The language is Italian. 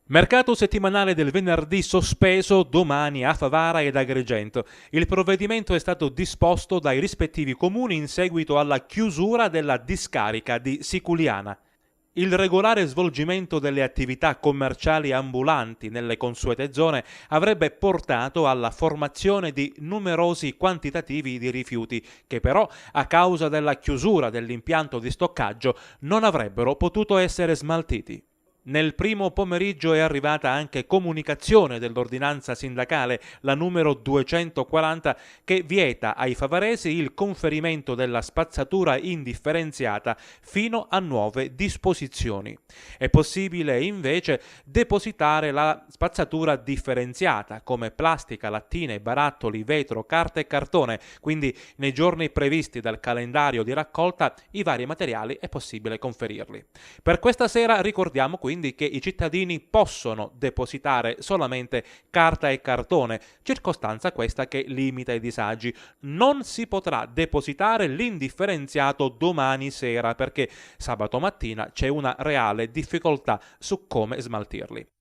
Mercato settimanale del venerdì sospeso domani a Favara ed Agrigento. Il provvedimento è stato disposto dai rispettivi comuni in seguito alla chiusura della discarica di Siculiana. Il regolare svolgimento delle attività commerciali ambulanti nelle consuete zone avrebbe portato alla formazione di numerosi quantitativi di rifiuti che però, a causa della chiusura dell'impianto di stoccaggio, non avrebbero potuto essere smaltiti. Nel primo pomeriggio è arrivata anche comunicazione dell'ordinanza sindacale, la numero 240, che vieta ai favaresi il conferimento della spazzatura indifferenziata fino a nuove disposizioni. È possibile invece depositare la spazzatura differenziata come plastica, lattine, barattoli, vetro, carta e cartone, quindi nei giorni previsti dal calendario di raccolta i vari materiali è possibile conferirli. Per questa sera ricordiamo quindi che i cittadini possono depositare solamente carta e cartone, circostanza questa che limita i disagi. Non si potrà depositare l'indifferenziato domani sera perché sabato mattina c'è una reale difficoltà su come smaltirli.